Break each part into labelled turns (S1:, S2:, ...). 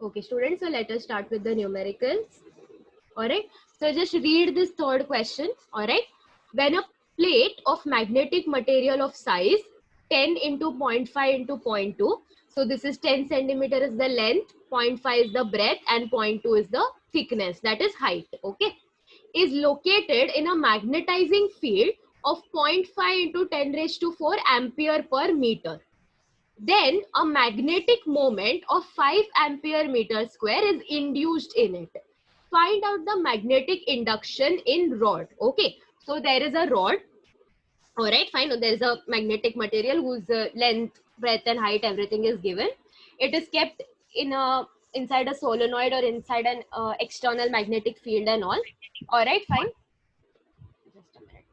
S1: Okay, students, so let us start with the numericals. Alright, so just read this third question. Alright, when a plate of magnetic material of size 10 into 0.5 into 0.2, so this is 10 centimeter is the length, 0.5 is the breadth, and 0.2 is the thickness, that is height. Okay, is located in a magnetizing field of 0.5 into 10 raised to 4 ampere per meter. Then a magnetic moment of 5 ampere meter square is induced in it. Find out the magnetic induction in rod. Okay, so there is a rod. All right, fine. There is a magnetic material whose length, breadth, and height, everything is given. It is kept in a inside a solenoid or inside an external magnetic field and all. All right, fine. Just a minute.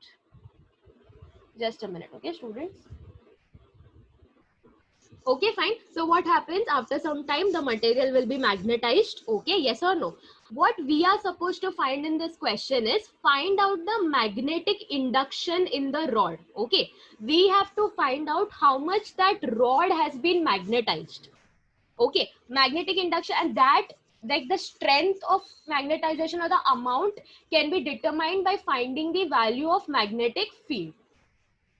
S1: Just a minute, okay, students. Okay, fine. So what happens after some time, the material will be magnetized. Okay, yes or no? What we are supposed to find in this question is find out the magnetic induction in the rod. Okay, we have to find out how much that rod has been magnetized. Okay, magnetic induction, and that like the strength of magnetization or the amount can be determined by finding the value of magnetic field.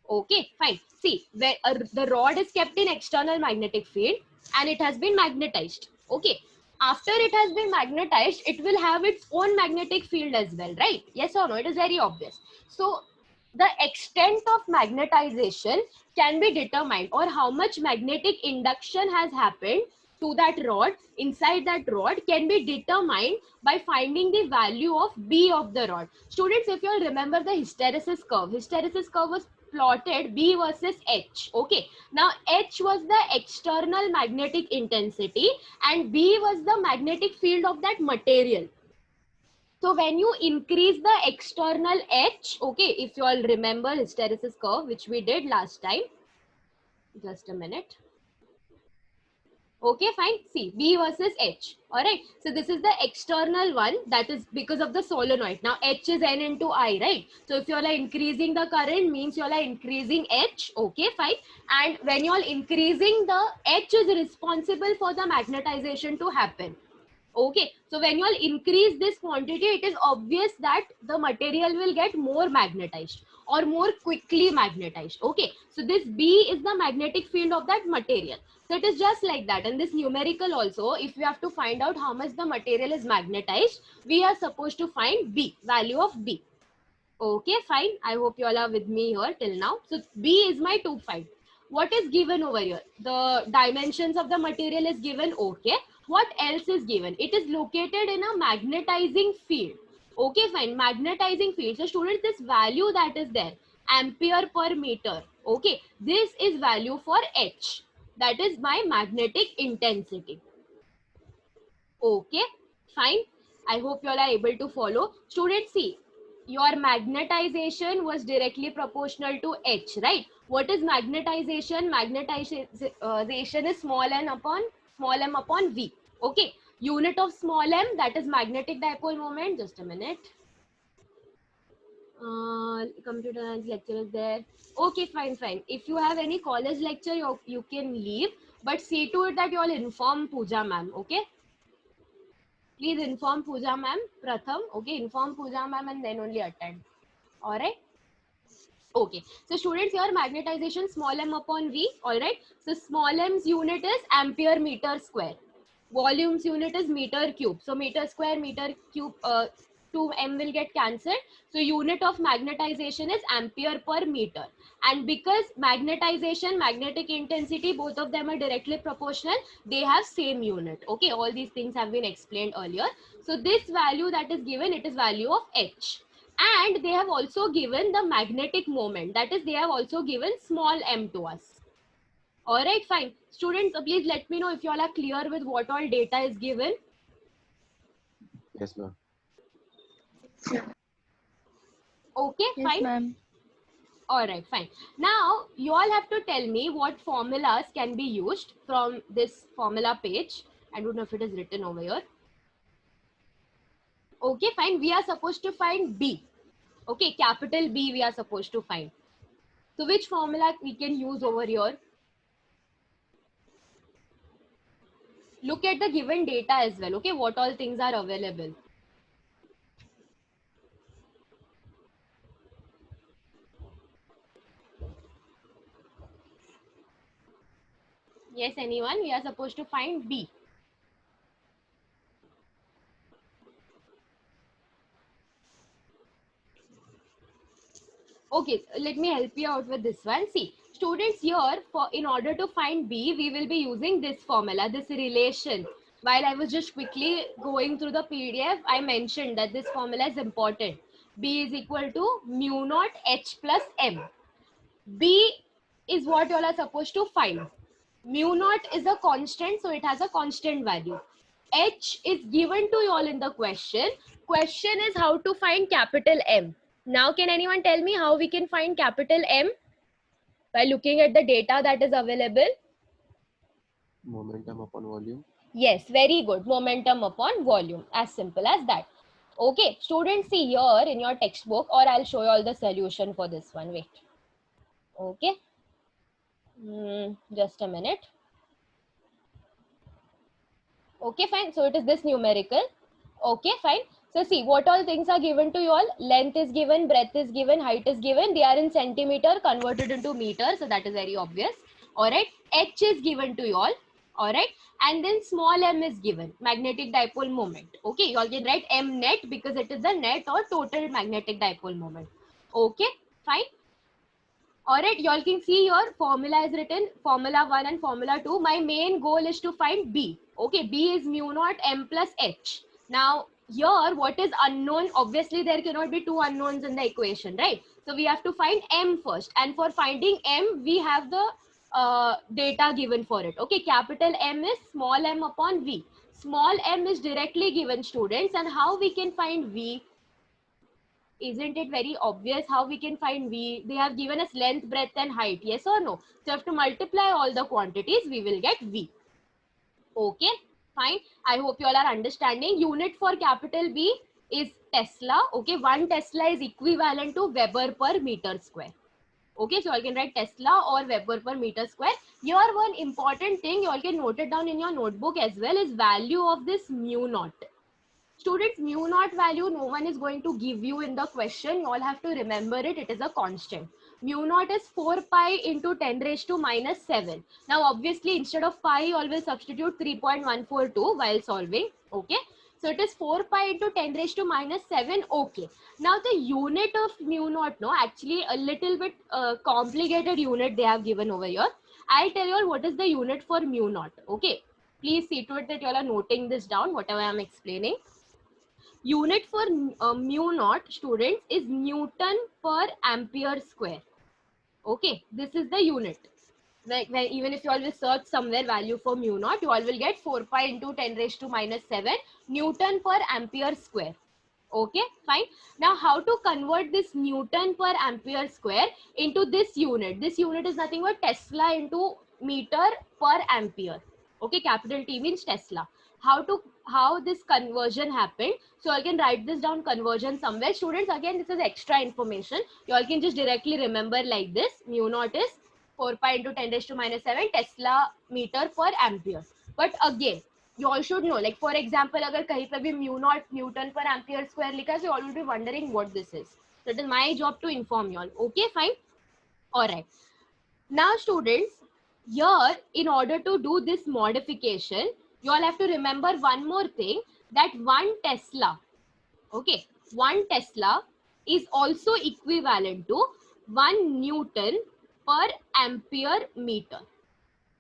S1: Okay, fine. See, where the rod is kept in external magnetic field and it has been magnetized. Okay, after it has been magnetized, it will have its own magnetic field as well, right? Yes or no? It is very obvious. So the extent of magnetization can be determined, or how much magnetic induction has happened to that rod, inside that rod, can be determined by finding the value of B of the rod. Students, if you all remember the hysteresis curve was plotted B versus H. Okay, now H was the external magnetic intensity and B was the magnetic field of that material. So when you increase the external H, okay, if you all remember hysteresis curve, which we did last time, just a minute. Okay, fine. See, B versus H. All right. So this is the external one, that is because of the solenoid. Now H is N into I, right? So if you all are increasing the current, means you all are increasing H. Okay, fine. And when you all increasing the H is responsible for the magnetization to happen. Okay, so when you all increase this quantity, it is obvious that the material will get more magnetized or more quickly magnetized. Okay, so this B is the magnetic field of that material. So it is just like that. And this numerical also, if we have to find out how much the material is magnetized, we are supposed to find B, value of B. Okay, fine. I hope you all are with me here till now. So B is my 2.5. What is given over here? The dimensions of the material is given. Okay. What else is given? It is located in a magnetizing field. Okay, fine. Magnetizing field. So students, this value that is there, ampere per meter. Okay. This is value for H. That is my magnetic intensity. Okay, fine. I hope you all are able to follow. Students, see, your magnetization was directly proportional to H, right? What is magnetization? Magnetization is small m upon V. Okay, unit of small m, that is magnetic dipole moment. Just a minute. Computer science lecture is there. Okay, fine. If you have any college lecture, you can leave. But see to it that you all inform Pooja ma'am, okay? Please inform Pooja ma'am Pratham. Okay, inform Pooja ma'am and then only attend. Alright. Okay. So students, here magnetization small m upon V. Alright. So small m's unit is ampere meter square. Volume's unit is meter cube. So meter square, meter cube, 2m will get cancelled. So unit of magnetization is ampere per meter. And because magnetization, magnetic intensity, both of them are directly proportional, they have same unit. Okay, all these things have been explained earlier. So this value that is given, it is value of H. And they have also given the magnetic moment. That is, they have also given small m to us. All right, fine. Students, please let me know if you all are clear with what all data is given.
S2: Yes, ma'am.
S1: Okay,
S3: Yes,
S1: fine.
S3: ma'am.
S1: All right, fine. Now, you all have to tell me what formulas can be used from this formula page. I don't know if it is written over here. Okay, fine. We are supposed to find B. Okay, capital B we are supposed to find. So, which formula we can use over here? Look at the given data as well, okay? What all things are available. Yes, anyone? We are supposed to find B. Okay, let me help you out with this one. See, students, here, for in order to find B, we will be using this formula, this relation. While I was just quickly going through the PDF, I mentioned that this formula is important. B is equal to mu naught H plus M. B is what you all are supposed to find. Mu naught is a constant, so it has a constant value. H is given to you all in the question. Question is how to find capital M. Now, can anyone tell me how we can find capital M by looking at the data that is available?
S2: Momentum upon volume.
S1: Yes, very good. Momentum upon volume. As simple as that. Okay, students, see here in your textbook, or I'll show you all the solution for this one. Wait. Okay. Just a minute. Okay, fine. So it is this numerical. Okay, fine. So see, what all things are given to you all? Length is given, breadth is given, height is given. They are in centimeter converted into meter. So that is very obvious. All right. H is given to you all. All right. And then small m is given, magnetic dipole moment. Okay. You all can write m net because it is the net or total magnetic dipole moment. Okay. Fine. All right, you all can see your formula is written, formula 1 and formula 2. My main goal is to find B. Okay, B is mu naught M plus H. Now, here, what is unknown? Obviously, there cannot be two unknowns in the equation, right? So, we have to find M first. And for finding M, we have the data given for it. Okay, capital M is small m upon V. Small m is directly given, students. And how we can find V? Isn't it very obvious how we can find V? They have given us length, breadth and height. Yes or no? So you have to multiply all the quantities. We will get V. Okay, fine. I hope you all are understanding. Unit for capital B is Tesla. Okay, 1 Tesla is equivalent to Weber per meter square. Okay, so you all can write Tesla or Weber per meter square. Here, one important thing you all can note it down in your notebook as well is value of this mu naught. Students, mu naught value no one is going to give you in the question. You all have to remember it. It is a constant. Mu naught is 4 pi into 10 raised to minus 7. Now, obviously, instead of pi, you all will substitute 3.142 while solving. Okay. So, it is 4 pi into 10 raised to minus 7. Okay. Now, the unit of mu naught, no, actually a little bit complicated unit they have given over here. I'll tell you all what is the unit for mu naught. Okay. Please see to it that you all are noting this down, whatever I am explaining. Unit for mu naught, students, is Newton per ampere square. Okay, this is the unit. Even if you all will search somewhere value for mu naught, you all will get 4 pi into 10 raised to minus 7 Newton per ampere square. Okay, fine. Now, how to convert this Newton per ampere square into this unit? This unit is nothing but Tesla into meter per ampere. Okay, capital T means Tesla. How this conversion happened? So I can write this down conversion somewhere. Students, again, this is extra information. You all can just directly remember like this. Mu naught is 4 pi into 10 raised to minus 7 Tesla meter per ampere. But again, you all should know, like for example, अगर कहीं पे भी mu naught Newton per ampere square लिखा है, so you all will be wondering what this is. So it is my job to inform you all. Okay, fine. All right. Now, students, here in order to do this modification, you all have to remember one more thing, that 1 Tesla, okay, 1 Tesla is also equivalent to 1 Newton per ampere meter.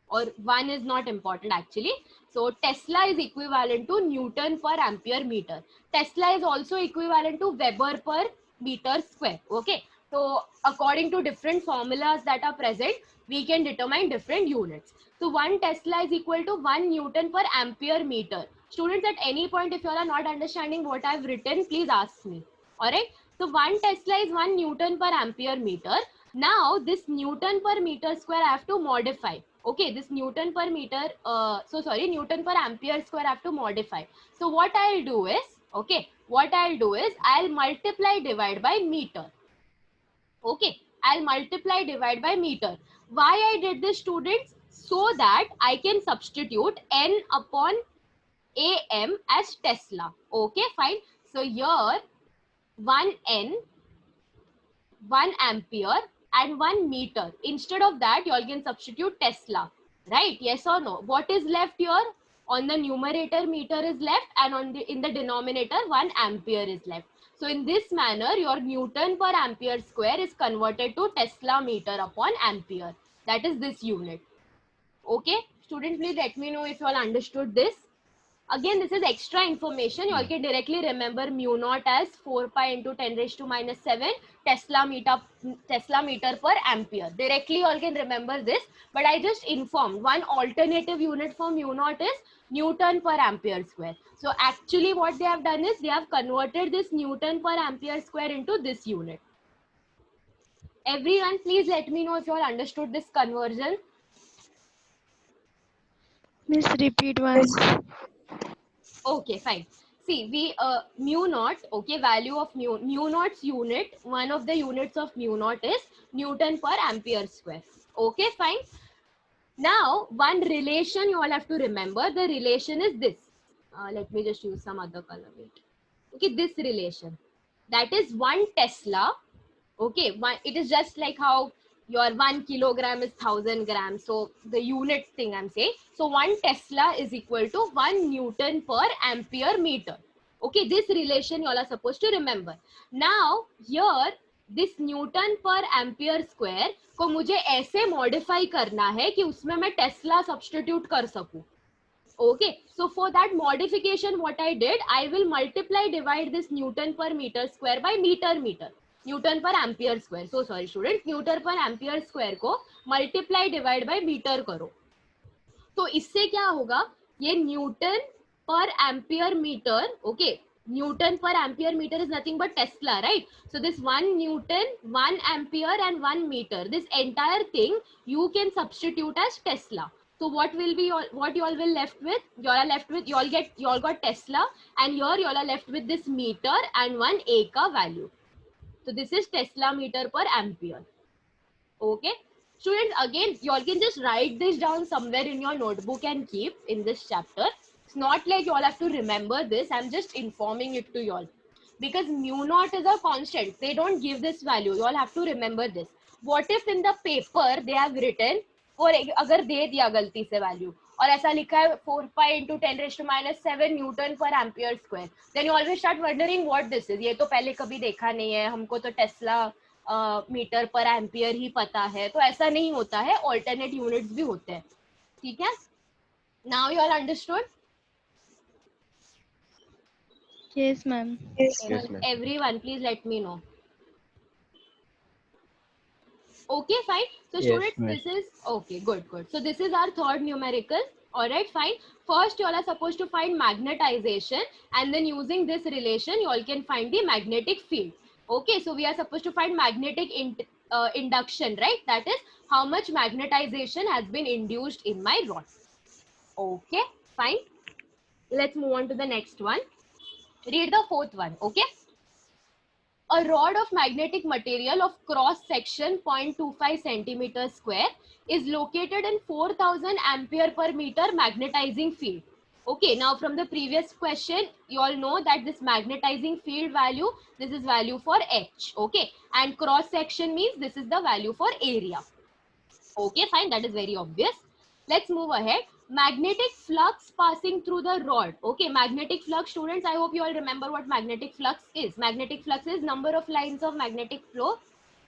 S1: Or 1 is not important actually. So Tesla is equivalent to Newton per ampere meter. Tesla is also equivalent to Weber per meter square. Okay. So according to different formulas that are present, we can determine different units. So 1 Tesla is equal to 1 Newton per ampere meter. Students, at any point, if you all are not understanding what I've written, please ask me. All right. So 1 Tesla is 1 Newton per ampere meter. Now this Newton per meter square I have to modify. Okay, this Newton per meter, Newton per ampere square I have to modify. So what I'll do is, okay, I'll multiply divide by meter. Okay, I'll multiply divide by meter. Why I did this, students? so that I can substitute N upon AM as Tesla. Okay, fine. So here 1 N, 1 ampere and 1 meter. Instead of that, you all can substitute Tesla, right? Yes or no? What is left here? On the numerator, meter is left, and on the in the denominator, 1 ampere is left. So in this manner, your Newton per ampere square is converted to Tesla meter upon ampere. That is this unit. Okay, students, please let me know if you all understood this. Again, this is extra information. You all can directly remember mu naught as 4 pi into 10 raised to minus 7 Tesla meter per ampere. Directly you all can remember this, but I just informed one alternative unit for mu naught is Newton per ampere square. So actually what they have done is they have converted this Newton per ampere square into this unit. Everyone, please let me know if you all understood this conversion.
S3: Miss, repeat once.
S1: Okay, fine. See, we mu naught, okay, value of mu naught's unit, one of the units of mu naught is Newton per ampere square. Okay, fine. Now, one relation you all have to remember, the relation is this. Let me just use some other color. Wait. Okay, this relation. That is 1 Tesla. Okay, it is just like how your 1 kilogram is 1000 grams. So the unit thing I'm saying. So 1 Tesla is equal to 1 Newton per ampere meter. Okay, this relation you all are supposed to remember. Now here this Newton per ampere square को मुझे ऐसे modify करना है कि उसमें मैं Tesla substitute कर सकूं. Okay, so for that modification what I did, I will multiply divide this Newton per meter square by meter. Newton per ampere square. So sorry students, Newton per ampere square को multiply divide by meter करो. तो इससे क्या होगा, ये Newton per ampere meter, okay, Newton per ampere meter is nothing but Tesla, right? So this 1 Newton, 1 ampere and 1 meter, this entire thing you can substitute as Tesla. So what will be what you all will left with? You all are left with, you all got Tesla, and here you all are left with this meter and 1 Eka value. So this is Tesla meter per ampere. Okay. Students, again, you all can just write this down somewhere in your notebook and keep in this chapter. It's not like you all have to remember this. I'm just informing it to you all. Because mu naught is a constant. They don't give this value. You all have to remember this. What if in the paper they have written, और अगर दे दिया गलती से value और ऐसा लिखा है 4 pi into 10 raised to minus 7 Newton पर ampere square, then you always start wondering what this is. ये तो पहले कभी देखा नहीं है, हमको तो टेस्ला मीटर पर एम्पियर ही पता है. तो ऐसा नहीं होता है, ऑल्टरनेट यूनिट्स भी होते हैं. ठीक है, now you all understood?
S3: Yes, ma'am.
S2: Yes, ma'am.
S1: Everyone, please let me know. Okay, fine. So
S4: Yes,
S1: students,
S4: ma'am.
S1: this is okay, good. So this is our third numerical. All right, fine. First, you all are supposed to find magnetization, and then using this relation, you all can find the magnetic field. Okay, so we are supposed to find magnetic induction, right? That is how much magnetization has been induced in my rod. Okay, fine. Let's move on to the next one. Read the fourth one. Okay. A rod of magnetic material of cross section 0.25 centimeter square is located in 4000 ampere per meter magnetizing field. Okay, now from the previous question, you all know that this magnetizing field value, this is value for H. Okay, and cross section means this is the value for area. Okay, fine, that is very obvious. Let's move ahead. Magnetic flux passing through the rod. Okay, magnetic flux, students, I hope you all remember what magnetic flux is. Magnetic flux is number of lines of magnetic flow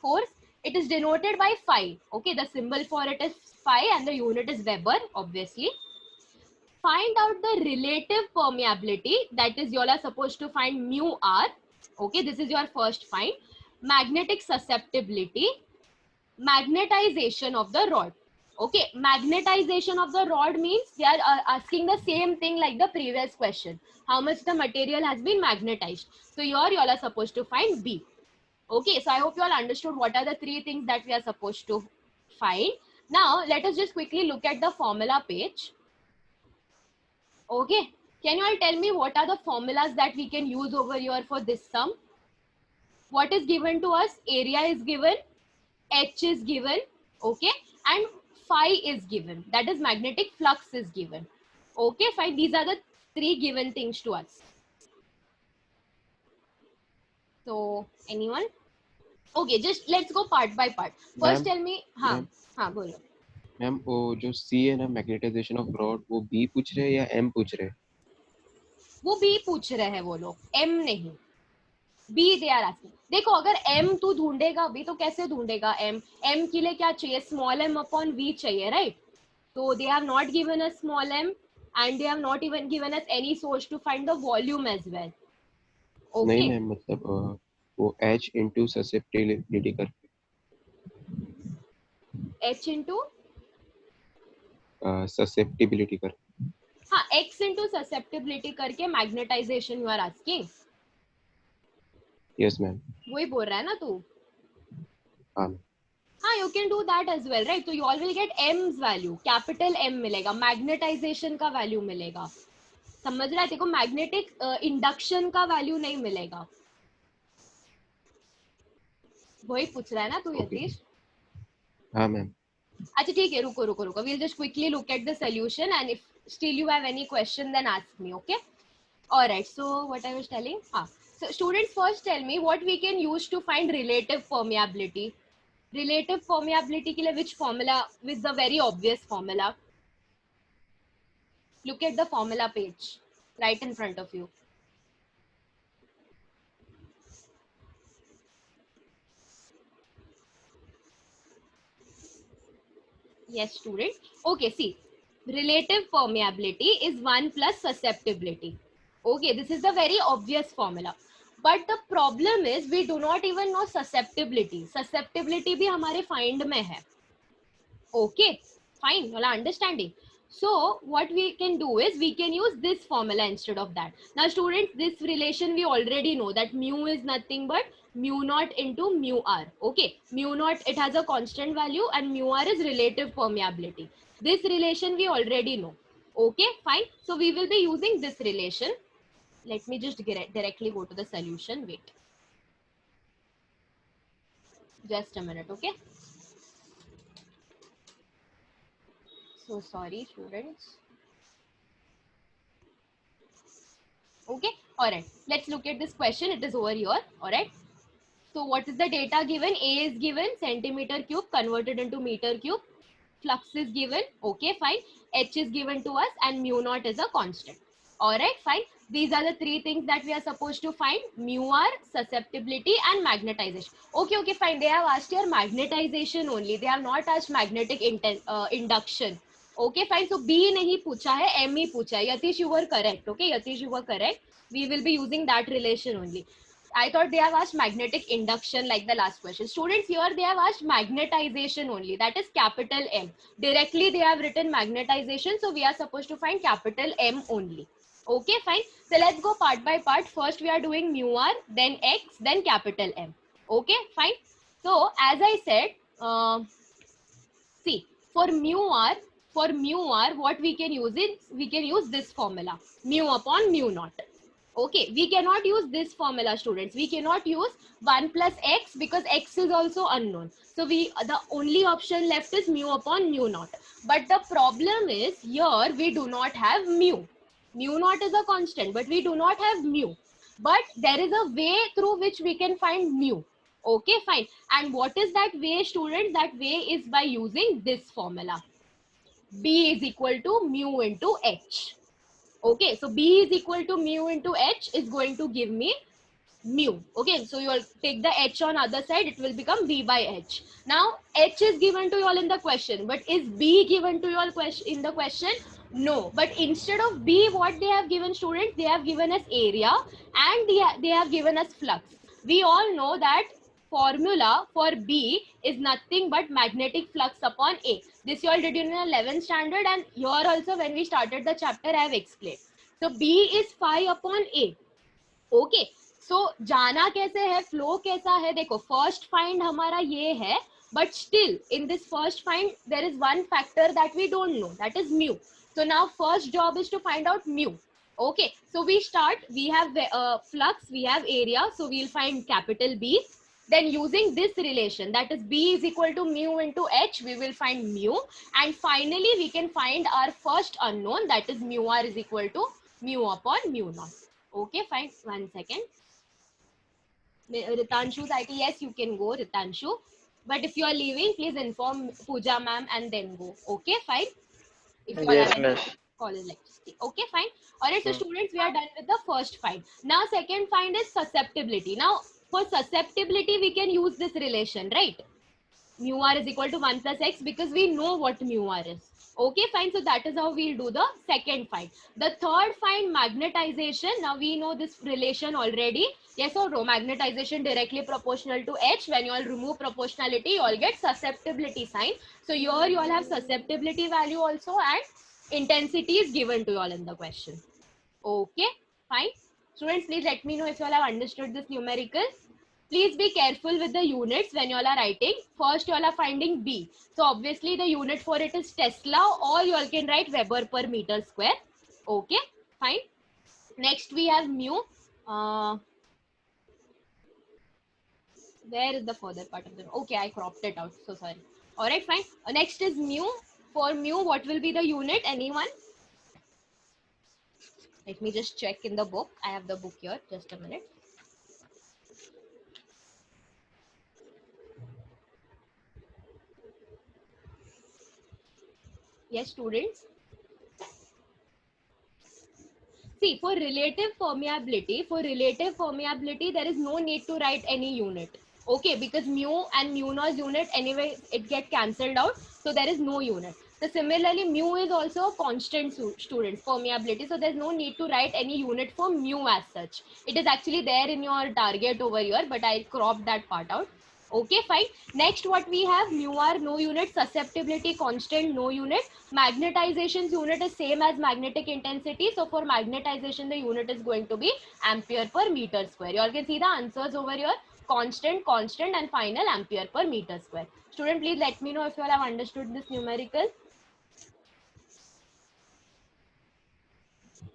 S1: force. It is denoted by phi. Okay, the symbol for it is phi and the unit is Weber, obviously. Find out the relative permeability, that is you all are supposed to find mu r. Okay, this is your first find. Magnetic susceptibility, magnetization of the rod. Okay, magnetization of the rod means they are asking the same thing like the previous question. How much the material has been magnetized. So here you all are supposed to find B. Okay, so I hope you all understood what are the three things that we are supposed to find. Now, let us just quickly look at the formula page. Okay, can you all tell me what are the formulas that we can use over here for this sum? What is given to us? Area is given, H is given, okay, and phi is given, that is magnetic flux is given. Okay, fine. These are the three given things to us. So anyone? Okay, just let's go part by part. First
S2: ma'am
S1: tell me, हाँ
S2: ma'am
S1: हाँ बोलो.
S2: Ma'am वो जो सी है ना magnetisation of rod, वो B पूछ रहे हैं या एम पूछ रहे हैं?
S1: वो बी पूछ रहे हैं वो लोग, एम नहीं. बी दे आर आस्किंग. देखो अगर एम तू ढूंढेगा अभी तो कैसे ढूंढेगा एम? एम के लिए क्या चाहिए? स्मॉल एम अपॉन वी चाहिए, right? So they have not given us small m and they have not even given us any source to find the volume as well.
S2: नहीं
S1: Okay.
S2: मैम, मतलब वो H into susceptibility कर
S1: H into
S2: susceptibility कर
S1: हाँ X into susceptibility करके magnetization you are asking.
S2: Yes ma'am.
S1: वही बोल रहा है ना तू?
S2: हाँ
S1: हाँ, you can do that as well, right? So you all will get M's value, capital M मिलेगा, magnetization का value मिलेगा. समझ रहा है? देखो magnetic induction का value नहीं मिलेगा. वही पूछ रहा है ना तू यतीश?
S2: हाँ मैम.
S1: अच्छा ठीक है, रुको रुको रुको. We'll just quickly look at the solution and if still you have any question then ask me, okay? Alright, so what I was telling? So students, first tell me what we can use to find relative permeability. Relative permeability के लिए which formula with the very obvious formula? Look at the formula page right in front of you. Yes, student. Okay, see, relative permeability is 1 plus susceptibility. Okay, this is the very obvious formula. But the problem is we do not even know susceptibility. Susceptibility भी हमारे find में है. Okay, fine, you are understanding. So what we can do is we can use this formula instead of that. Now students, this relation we already know that mu is nothing but mu naught into mu r. Okay, mu naught, it has a constant value and mu r is relative permeability. This relation we already know. Okay, fine. So we will be using this relation. Let me just directly go to the solution. Wait. Just a minute, okay? So sorry, students. Okay, all right. Let's look at this question. It is over here. All right. So what is the data given? A is given centimeter cube converted into meter cube. Flux is given. Okay, fine. H is given to us and mu naught is a constant. All right, fine. These are the three things that we are supposed to find: mu r, susceptibility, and magnetization. Okay, okay, fine. They have asked here magnetization only. They have not asked magnetic induction. Okay, fine. So B नहीं पूछा है, M ही पूछा है. Yatish, you were correct. Okay, Yatish, you were correct. We will be using that relation only. I thought they have asked magnetic induction like the last question. Students, here they have asked magnetization only. That is capital M. Directly they have written magnetization. So we are supposed to find capital M only. Okay, fine. So let's go part by part. First we are doing mu r, then x, then capital M. Okay, fine. So as I said, see, for mu r, what we can use is, we can use this formula, mu upon mu naught. Okay, we cannot use this formula, students. We cannot use 1 plus x because x is also unknown. So the only option left is mu upon mu naught. But the problem is here we do not have mu. Mu naught is a constant, but we do not have mu. But there is a way through which we can find mu. Okay, fine. And what is that way, students? That way is by using this formula. B is equal to mu into h. Okay, so B is equal to mu into h is going to give me mu. Okay, so you will take the h on other side, it will become B by h. Now h is given to you all in the question, but is B given to you all in the question? No, but instead of B, what they have given, students, they have given us area and they have given us flux. We all know that formula for B is nothing but magnetic flux upon A. This you all did in 11th standard, and here also when we started the chapter I have explained. So B is phi upon A. Okay, so जाना कैसे है, flow कैसा है? देखो, first find हमारा ये है, but still in this first find there is one factor that we don't know, that is mu. So now first job is to find out mu. Okay, so we start, we have flux, we have area, so we'll find capital B. Then using this relation, that is B is equal to mu into H, we will find mu. And finally, we can find our first unknown, that is mu R is equal to mu upon mu naught. Okay, fine. 1 second. Ritanshu's IT, yes, you can go, Ritanshu. But if you are leaving, please inform Pooja ma'am and then go. Okay, fine. If you all
S4: Yes,
S1: have any
S4: miss.
S1: college electricity. Okay, fine. All right, so students, we are done with the first find. Now, second find is susceptibility. Now, for susceptibility, we can use this relation, right? Mu r is equal to 1 plus x because we know what mu r is. Okay, fine. So that is how we'll do the second find. The third find, magnetization. Now we know this relation already. Yes or no? Magnetization directly proportional to H. When you all remove proportionality, you all get susceptibility sign. So here you all have susceptibility value also, and intensity is given to you all in the question. Okay, fine. Students, please let me know if you all have understood this numerical. Please be careful with the units when you all are writing. First, you all are finding B. So obviously the unit for it is Tesla, or you all can write Weber per meter square. Okay, fine. Next we have mu. Where is the further part of the? Okay, I cropped it out. So sorry. All right, fine. Next is mu. For mu, what will be the unit? Anyone? Let me just check in the book. I have the book here. Just a minute. Yes, students. See, for relative permeability, there is no need to write any unit. Okay, because mu and mu naught unit, anyway, it get cancelled out. So there is no unit. So similarly, mu is also a constant, students, permeability. So there's no need to write any unit for mu as such. It is actually there in your target over here, but I cropped that part out. Okay, fine. Next, what we have, mu r, no unit, susceptibility constant, no unit. Magnetization's unit is same as magnetic intensity. So for magnetization, the unit is going to be ampere per meter square. You all can see the answers over here. Constant, constant, and final ampere per meter square. Student, please let me know if you all have understood this numerical.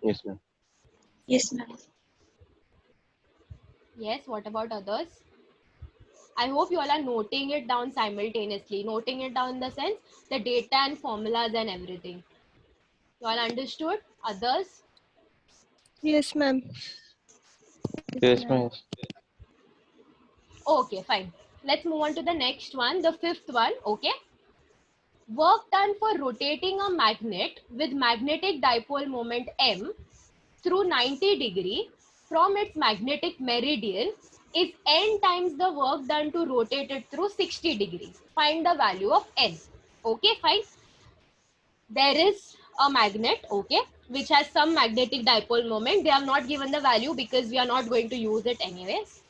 S2: Yes, ma'am.
S5: Yes, ma'am.
S1: Yes, what about others? I hope you all are noting it down simultaneously. Noting it down in the sense, the data and formulas and everything. You all understood? Others?
S3: Yes, ma'am.
S4: Yes, miss.
S1: Okay, fine. Let's move on to the next one, the fifth one. Okay. Work done for rotating a magnet with magnetic dipole moment m through 90 degree from its magnetic meridian is n times the work done to rotate it through 60 degrees. Find the value of n. Okay, fine. There is a magnet, okay, which has some magnetic dipole moment. They have not given the value because we are not going to use it anyways.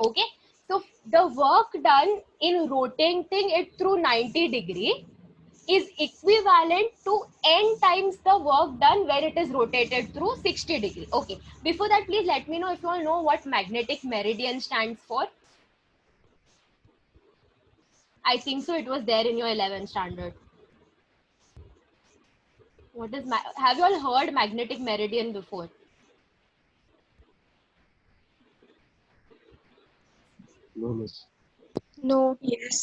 S1: Okay, so the work done in rotating it through 90 degree is equivalent to n times the work done when it is rotated through 60 degree. Okay, before that, please let me know if you all know what magnetic meridian stands for. I think so, it was there in your 11th standard. What is have you all heard magnetic meridian before?
S2: No, miss.
S3: No.
S5: Yes.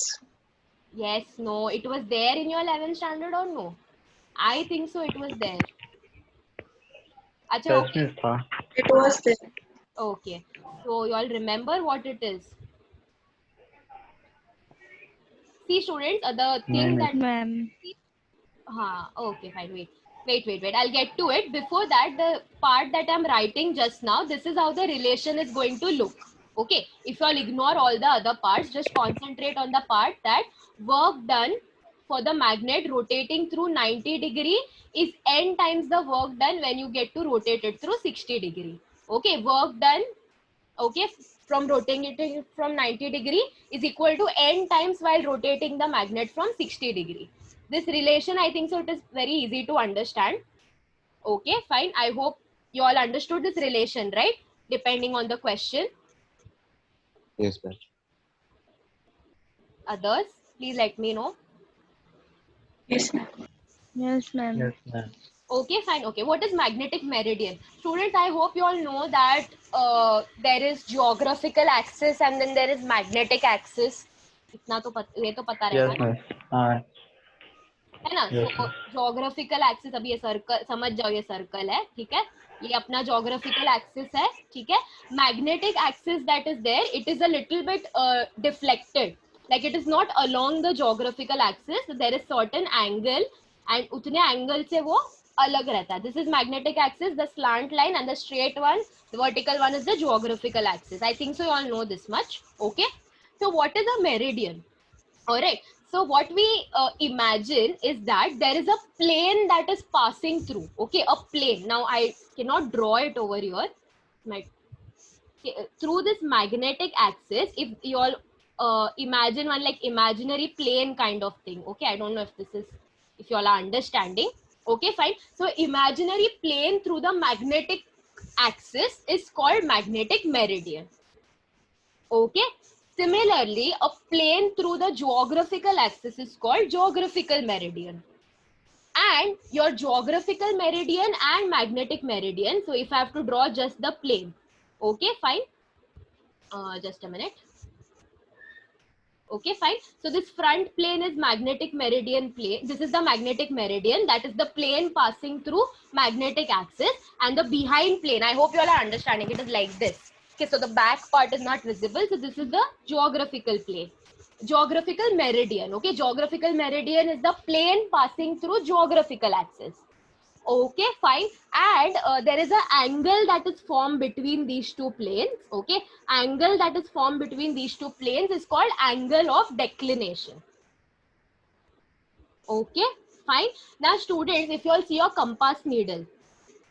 S1: Yes, no, it was there in your 11th standard or no? I think so, it was there. Acha,
S4: Yes,
S1: okay.
S4: miss. था.
S5: It was there.
S1: Okay, so you all remember what it is? See, students, the
S4: नहीं,
S1: thing
S4: miss.
S1: that
S3: Ma'am.
S1: okay, fine, wait. I'll get to it. Before that, the part that I'm writing just now, this is how the relation is going to look. Okay, if you all ignore all the other parts, just concentrate on the part that work done for the magnet rotating through 90 degree is n times the work done when you get to rotate it through 60 degree. Okay, work done, okay, from rotating it from 90 degree is equal to n times while rotating the magnet from 60 degree. This relation, I think so, it is very easy to understand. Okay, fine. I hope you all understood this relation, right? Depending on the question.
S2: Yes, ma'am.
S1: Others, please let me know.
S5: Yes, ma'am.
S3: Yes, ma'am.
S4: Yes, ma'am.
S1: Okay, fine. Okay, what is magnetic meridian? Students, I hope you all know that there is geographical axis and then there is magnetic axis. इतना तो ये तो पता रहेगा
S4: Yes,
S1: ना,
S4: miss. हाँ.
S1: है ना?
S4: Yes,
S1: So geographical axis, अभी ये सर्कल समझ जाओ, ये सर्कल है, ठीक है? ये अपना geographical axis है, ठीक है? Magnetic axis that is there, it is a little bit deflected. Like it is not along the geographical axis. So there is certain angle and उतने angle से वो अलग रहता है. This is magnetic axis, the slant line, and the straight one, the vertical one is the geographical axis. I think so you all know this much. Okay. So what is a meridian? All right. So what we imagine is that there is a plane that is passing through. Okay, a plane. Now I cannot draw it over here. Through this magnetic axis, if you all imagine one like imaginary plane kind of thing. Okay, I don't know if you all are understanding. Okay, fine. So imaginary plane through the magnetic axis is called magnetic meridian. Okay. Similarly, a plane through the geographical axis is called geographical meridian. And your geographical meridian and magnetic meridian. So if I have to draw just the plane. Okay, fine. Just a minute. Okay, fine. So this front plane is magnetic meridian plane. This is the magnetic meridian. That is the plane passing through magnetic axis. And the behind plane, I hope you all are understanding. It is like this. Okay, so the back part is not visible. So this is the geographical plane. Geographical meridian. Okay, geographical meridian is the plane passing through geographical axis. Okay, fine. And there is an angle that is formed between these two planes. Okay, angle that is formed between these two planes is called angle of declination. Okay, fine. Now students, if you all see your compass needle,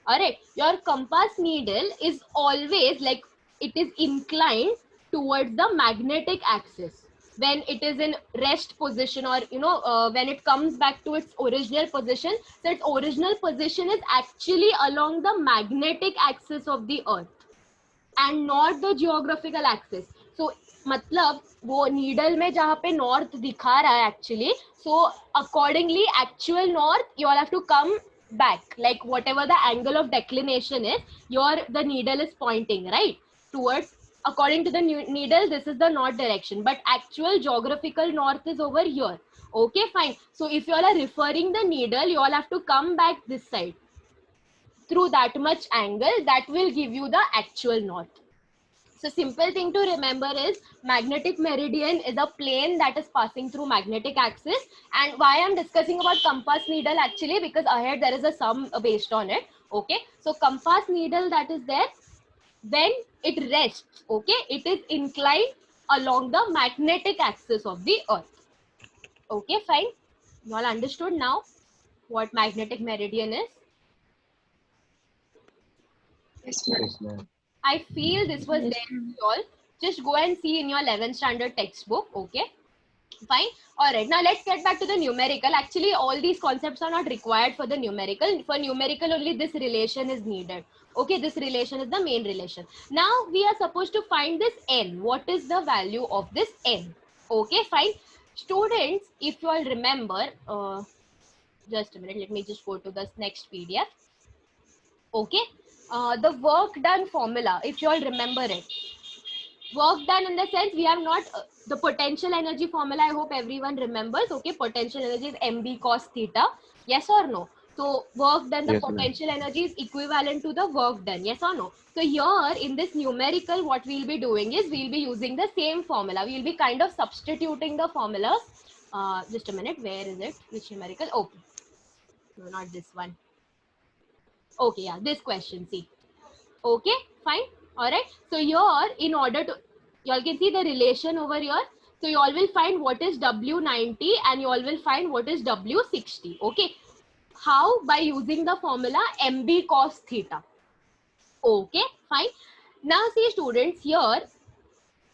S1: all right, your compass needle is always like it is inclined towards the magnetic axis when it is in rest position, or when it comes back to its original position. So its original position is actually along the magnetic axis of the earth and not the geographical axis. So मतलब वो needle में जहाँ पे north दिखा रहा है actually, so accordingly actual north you all have to come back, like whatever the angle of declination is, the needle is pointing right towards. According to the needle, this is the north direction, but actual geographical north is over here. Okay, fine. So if you all are referring the needle, you all have to come back this side through that much angle. That will give you the actual north. So simple thing to remember is magnetic meridian is a plane that is passing through magnetic axis. And why I'm discussing about compass needle actually, because ahead there is a sum based on it. Okay, so compass needle that is there, when it rests, okay, it is inclined along the magnetic axis of the earth. Okay, fine. You all understood now what magnetic meridian is?
S5: Yes, ma'am.
S2: Yes, ma'am.
S1: I feel this was there to you all. Just go and see in your 11th standard textbook. Okay, fine. All right, now let's get back to the numerical. Actually, all these concepts are not required for the numerical. For numerical only this relation is needed. Okay, this relation is the main relation. Now we are supposed to find this n. What is the value of this n? Okay, fine. Students, if you all remember, just a minute, let me just go to this next PDF. Okay, the work done formula, if you all remember it. Work done in the sense we have not, the potential energy formula, I hope everyone remembers. Okay, potential energy is mb cos theta. Yes or no? So work done, the
S2: Yes, ma'am.
S1: potential energy is equivalent to the work done. Yes or no? So here in this numerical, what we'll be doing is we'll be using the same formula. We'll be kind of substituting the formulas. Just a minute, where is it? Which numerical? Okay, no, not this one. Okay, yeah, this question, see. Okay, fine. All right. So here, in order to, you all can see the relation over here. So you all will find what is W90 and you all will find what is W60. Okay. How? By using the formula mb cos theta. Okay, fine. Now see students, here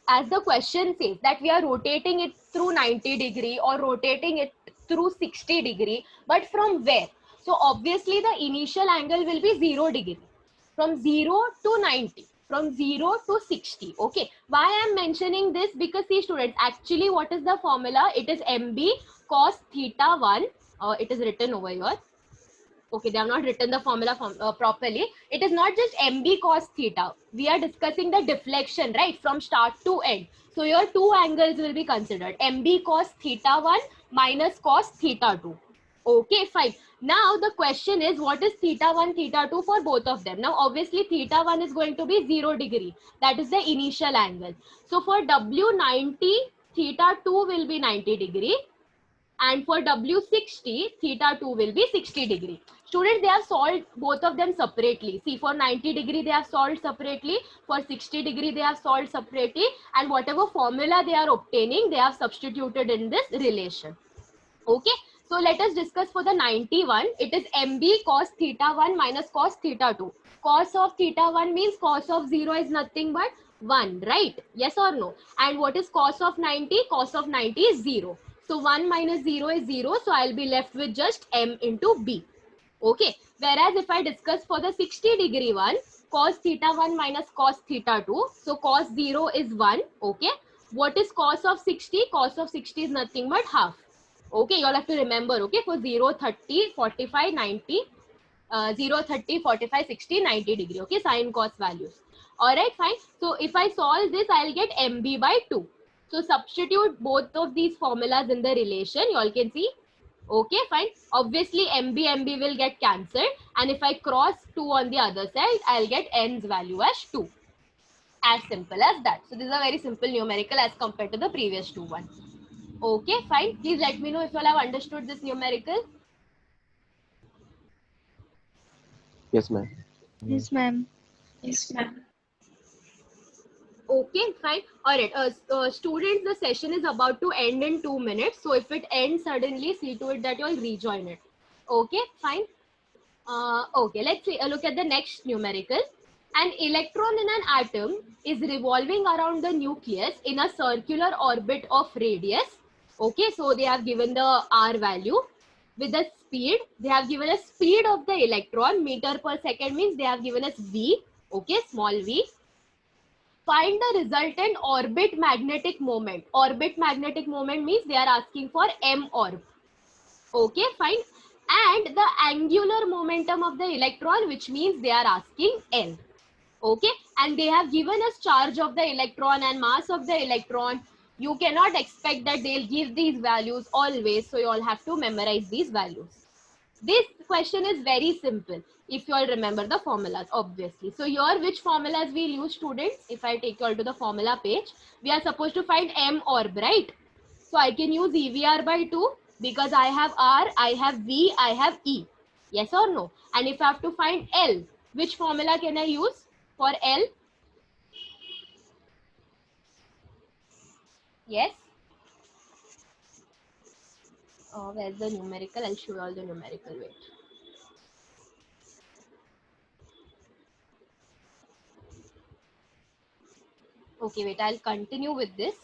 S1: as the question says that we are rotating it through 90 degree or rotating it through 60 degree, but from where? So obviously the initial angle will be 0 degree, from 0 to 90, from 0 to 60. Okay, why I am mentioning this? Because see students, actually what is the formula? It is mb cos theta 1. It is written over here. Okay, they have not written the formula properly. It is not just mb cos theta. We are discussing the deflection, right, from start to end. So your two angles will be considered, mb cos theta 1 minus cos theta 2. Okay, fine. Now the question is, what is theta 1, theta 2 for both of them? Now obviously theta 1 is going to be 0 degree. That is the initial angle. So for W90, theta 2 will be 90 degree. And for W60, theta 2 will be 60 degree. Students, they have solved both of them separately. See, for 90 degree, they have solved separately. For 60 degree, they have solved separately. And whatever formula they are obtaining, they have substituted in this relation. Okay. So let us discuss for the 91. It is mb cos theta 1 minus cos theta 2. Cos of theta 1 means cos of 0 is nothing but 1, right? Yes or no? And what is cos of 90? Cos of 90 is 0. So 1 minus 0 is 0. So I'll be left with just m into b. Okay. Whereas if I discuss for the 60 degree one, cos theta 1 minus cos theta 2. So cos 0 is 1. Okay. What is cos of 60? Cos of 60 is nothing but half. Okay, you all have to remember, okay, for 0, 30, 45, 90, 0, 30, 45, 60, 90 degree, okay, sine cos values. All right, fine. So if I solve this, I'll get mb by 2. So substitute both of these formulas in the relation, you all can see. Okay, fine. Obviously, mb will get cancelled. And if I cross 2 on the other side, I'll get n's value as 2. As simple as that. So this is a very simple numerical as compared to the previous two one. Okay, fine. Please let me know if you all have understood this numerical.
S2: Yes, ma'am.
S3: Yes, ma'am.
S5: Yes, ma'am.
S1: Okay, fine. All right. Students, the session is about to end in 2 minutes. So if it ends suddenly, see to it that you all rejoin it. Okay, fine. Okay, let's see, look at the next numerical. An electron in an atom is revolving around the nucleus in a circular orbit of radius. Okay, so they have given the R value with the speed. They have given a speed of the electron, meter per second means they have given us V. Okay, small v. Find the resultant orbit magnetic moment. Orbit magnetic moment means they are asking for M orb. Okay, fine. And the angular momentum of the electron, which means they are asking L. Okay, and they have given us charge of the electron and mass of the electron. You cannot expect that they'll give these values always, so you all have to memorize these values. This question is very simple if you all remember the formulas, obviously. So here, which formulas we'll use, students? If I take you all to the formula page, we are supposed to find M orb, right? So I can use EVR by 2 because I have R, I have V, I have E. Yes or no? And if I have to find L, which formula can I use for L? Yes? Where's the numerical? I'll show you all the numerical. Wait. Okay, wait, I'll continue with this.